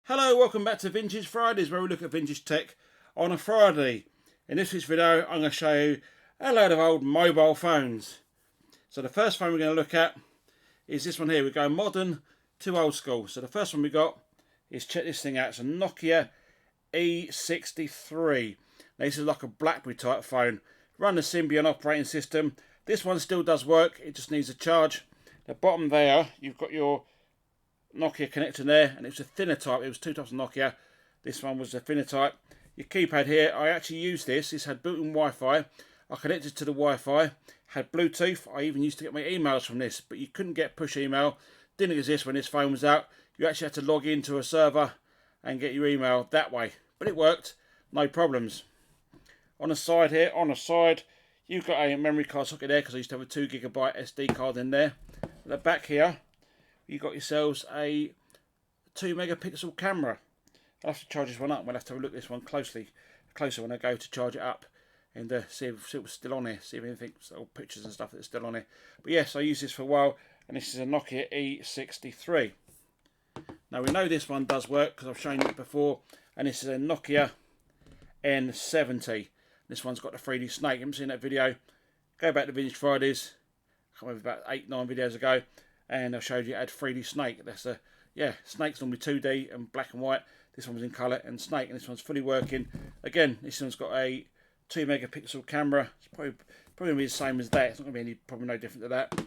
Hello, welcome back to Vintage Fridays, where we look at vintage tech on a Friday. In this week's video, I'm going to show you a load of old mobile phones. So the first phone we're going to look at is this one here. We go modern to old school. So the first one we got is, check this thing out, it's a Nokia E63. Now this is like a BlackBerry type phone. Run the Symbian operating system. This one still does work, it just needs a charge. The bottom there, you've got your Nokia connector there, and it's a thinner type. It was two types of Nokia. This one was a thinner type. Your keypad here, I actually used this. This had built-in Wi-Fi. I connected to the Wi-Fi, had Bluetooth. I even used to get my emails from this, but you couldn't get push email. Didn't exist when this phone was out. You actually had to log into a server and get your email that way. But it worked, no problems. On the side here, you've got a memory card socket there because I used to have a 2 GB SD card in there. At the back here, you've got yourselves a 2 megapixel camera. I'll have to charge this one up. We'll have to look at this one closer when I go to charge it up and see if it was still on here, see if anything, old pictures and stuff that's still on here. But yes, I used this for a while, and this is a Nokia E63. Now we know this one does work because I've shown you it before, and this is a Nokia N70. This one's got the 3D snake. You haven't seen that video? Go back to Vintage Fridays. I can't remember, about 8-9 videos ago. And I showed you it had 3D snake. That's a, yeah, snake's normally 2D and black and white. This one was in colour and snake, and this one's fully working. Again, this one's got a 2 megapixel camera. It's probably going to be the same as that. It's not going to be probably no different to that.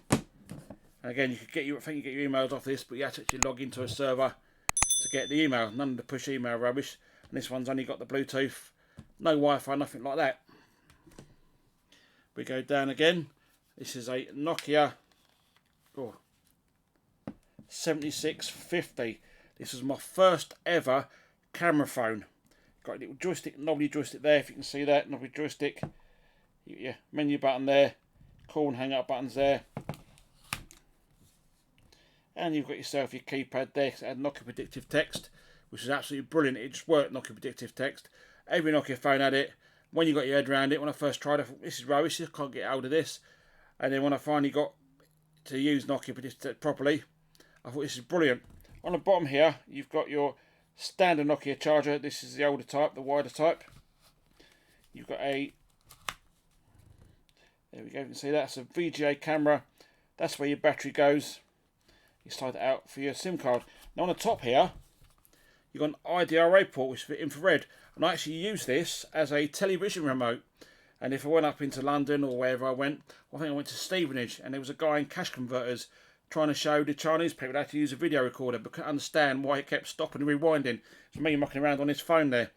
And again, you could get I think you get your emails off this, but you have to actually log into a server to get the email. None of the push email rubbish. And this one's only got the Bluetooth, no Wi-Fi, nothing like that. We go down again. This is a Nokia 7650. This was my first ever camera phone. Got a little joystick, knobbly joystick there, if you can see that, knobbly joystick. Yeah, menu button there, call and hang up buttons there. And you've got yourself your keypad there, because it had Nokia predictive text, which is absolutely brilliant. It just worked, Nokia predictive text. Every Nokia phone had it. When you got your head around it, when I first tried it, I thought, this is rubbish, I can't get out of this. And then when I finally got to use Nokia predictive text properly, I thought this is brilliant. On the bottom here, you've got your standard Nokia charger. This is the older type, the wider type. You've got a, there we go, you can see that's a VGA camera. That's where your battery goes. You slide it out for your SIM card. Now on the top here, you've got an IDRA port, which is for infrared. And I actually use this as a television remote. And if I went up into London or wherever I went, I think I went to Stevenage, and there was a guy in cash converters trying to show the Chinese people how to use a video recorder, but couldn't understand why it kept stopping and rewinding. It's me mucking around on his phone there.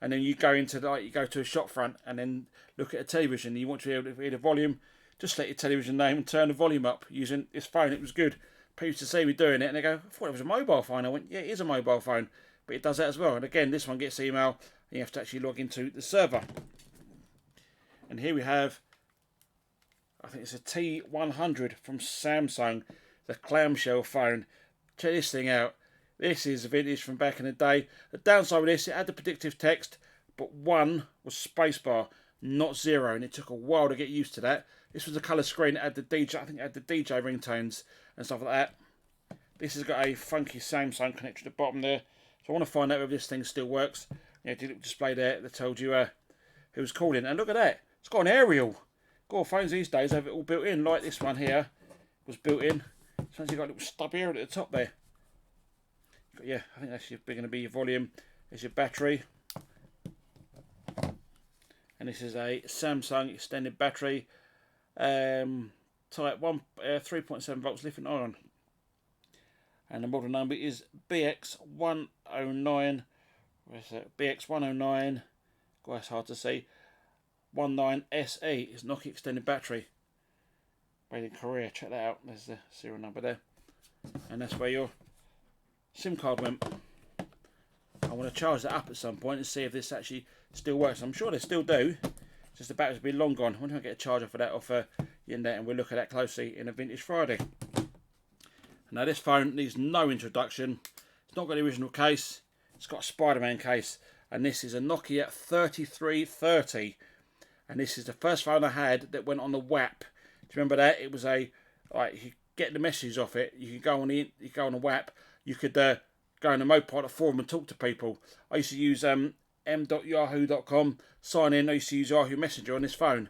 And then you go into you go to a shop front and then look at a television. You want to be able to hear the volume, just let your television name and turn the volume up using this phone. It was good. People used to see me doing it and they go, I thought it was a mobile phone. I went, yeah, it is a mobile phone, but it does that as well. And again, this one gets email and you have to actually log into the server. And here we have, I think it's a T100 from Samsung, the clamshell phone. Check this thing out. This is vintage from back in the day. The downside with this, it had the predictive text, but 1 was spacebar, not 0, and it took a while to get used to that. This was a colour screen. It had the DJ, I think it had the DJ ringtones and stuff like that. This has got a funky Samsung connector at the bottom there. So I want to find out if this thing still works. Yeah, the little display there that told you who's calling. And look at that. It's got an aerial. God, phones these days have it all built in, like this one here was built in. So you've got a little stub here at the top there. Yeah, I think that's going to be your volume. There's your battery. And this is a Samsung extended battery. Type 3.7 volts lithium ion. And the model number is BX109. Where's that? BX109. God, it's hard to see. 19SE is Nokia extended battery. Made in Korea. Check that out. There's the serial number there. And that's where your SIM card went. I want to charge that up at some point and see if this actually still works. I'm sure they still do. It's just the battery's been long gone. I wonder if I get a charger for that off the internet, and we'll look at that closely in a Vintage Friday. Now this phone needs no introduction. It's not got the original case. It's got a Spider-Man case. And this is a Nokia 3330. And this is the first phone I had that went on the WAP. Do you remember that? It was a, like, you could get the messages off it. You could go on the WAP. You could go in the Mopilot forum and talk to people. I used to use m.yahoo.com, sign in. I used to use Yahoo Messenger on this phone,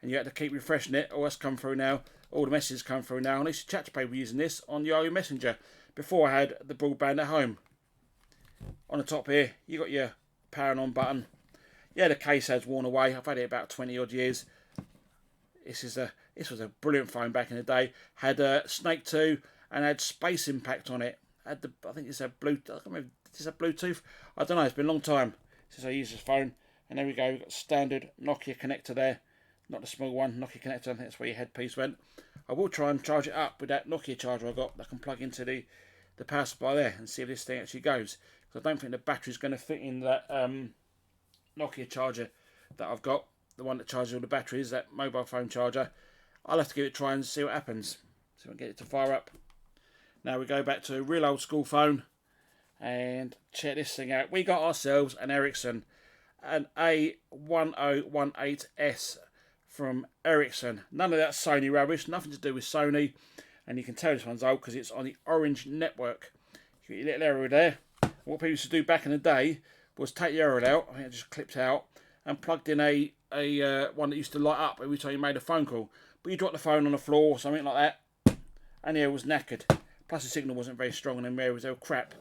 and you had to keep refreshing it. Oh, that's come through now. All the messages come through now. And I used to chat to people using this on Yahoo Messenger before I had the broadband at home. On the top here, you got your power on button. Yeah, the case has worn away. I've had it about 20 odd years. This was a brilliant phone back in the day. Had Snake 2 and had Space Impact on it. Had I think it's a Bluetooth. I can't remember. Is it Bluetooth? I don't know. It's been a long time since I used this phone. And there we go. We've got standard Nokia connector there. Not the small one. Nokia connector. I think that's where your headpiece went. I will try and charge it up with that Nokia charger I got. I can plug into the power supply there and see if this thing actually goes. Because I don't think the battery's going to fit in that Nokia charger that I've got. The one that charges all the batteries. That mobile phone charger. I'll have to give it a try and see what happens. See if I can get it to fire up. Now we go back to a real old school phone. And check this thing out. We got ourselves an Ericsson. An A1018S from Ericsson. None of that Sony rubbish. Nothing to do with Sony. And you can tell this one's old because it's on the Orange network. You get your little arrow there. What people used to do back in the day was take the arrow out. I think it just clipped out. And plugged in a one that used to light up every time you made a phone call. But you dropped the phone on the floor or something like that. And the air was knackered. Plus the signal wasn't very strong and the air was all crap.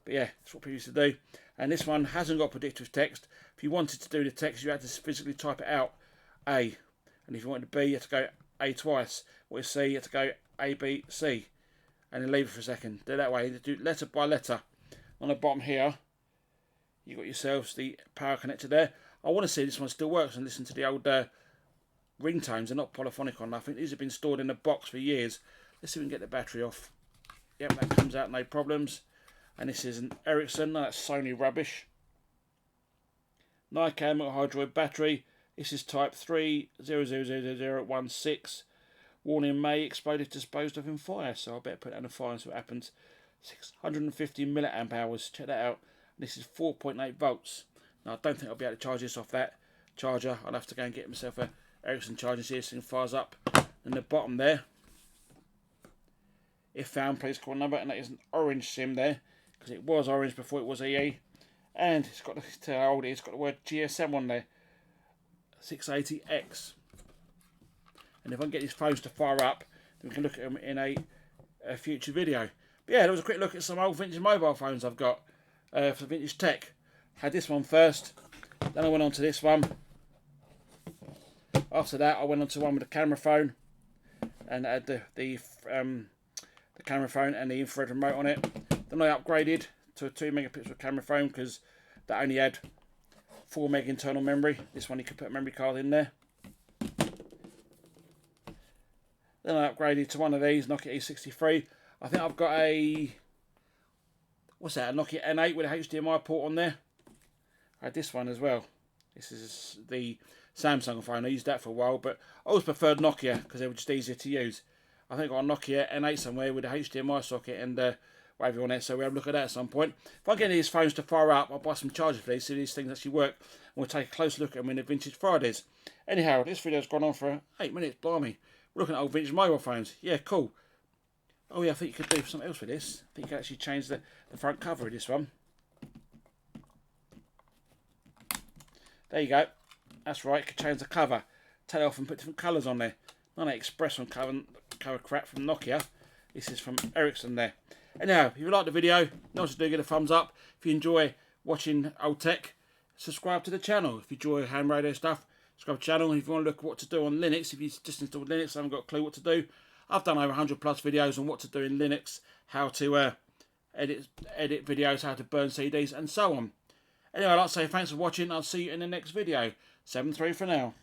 But yeah, that's what people used to do. And this one hasn't got predictive text. If you wanted to do the text, you had to physically type it out. A. And if you wanted B, you had to go A twice. Or C, you had to go A, B, C. And then leave it for a second. Do it that way. Do letter by letter. On the bottom here, you got yourselves the power connector there. I want to see this one still works and listen to the old ringtones. They're not polyphonic or nothing. These have been stored in a box for years. Let's see if we can get the battery off. Yep, that comes out no problems. And this is an Ericsson. No, that's Sony rubbish. Nicam hydroid battery. This is type 3000016. Warning: may explode if disposed of in fire. So I better put that in a fire and see what happens. 650 milliamp hours. Check that out. This is 4.8 volts. Now I don't think I'll be able to charge this off that charger. I'll have to go and get myself a Ericsson charger. See this thing fires up. And the bottom there. If found, please call number. And that is an orange SIM there, because it was orange before it was EE. And it's got it's got the word GSM on there. 680X. And if I can get these phones to fire up, then we can look at them in a future video. But yeah, there was a quick look at some old vintage mobile phones I've got for Vintage Tech. Had this one first, then I went on to this one. After that, I went on to one with a camera phone, and had the camera phone and the infrared remote on it. Then I upgraded to a 2 megapixel camera phone because that only had 4 meg internal memory. This one you could put a memory card in there. Then I upgraded to one of these, Nokia E63. I think I've got a, what's that, a Nokia N8 with a HDMI port on there. I had this one as well. This is the Samsung phone. I used that for a while, but I always preferred Nokia because they were just easier to use. I think I've got a Nokia N8 somewhere with a HDMI socket and whatever on there, so we'll have a look at that at some point. If I get these phones to fire up, I'll buy some chargers for these, see if these things actually work, and we'll take a close look at them in the Vintage Fridays. Anyhow, this video's gone on for 8 minutes, blimey. We're looking at old vintage mobile phones. Yeah, cool. Oh yeah, I think you could do something else with this. I think you can actually change the front cover of this one. There you go. That's right, you can change the cover. Take it off and put different colours on there. None of that Express on cover crap from Nokia. This is from Ericsson there. Anyhow, if you like the video, you know what to do, get a thumbs up. If you enjoy watching old tech, subscribe to the channel. If you enjoy ham radio stuff, subscribe to the channel. If you want to look at what to do on Linux, if you just installed Linux, I haven't got a clue what to do. I've done over 100 plus videos on what to do in Linux, how to edit videos, how to burn CDs, and so on. Anyway, I'd like to say thanks for watching. I'll see you in the next video. 7-3 for now.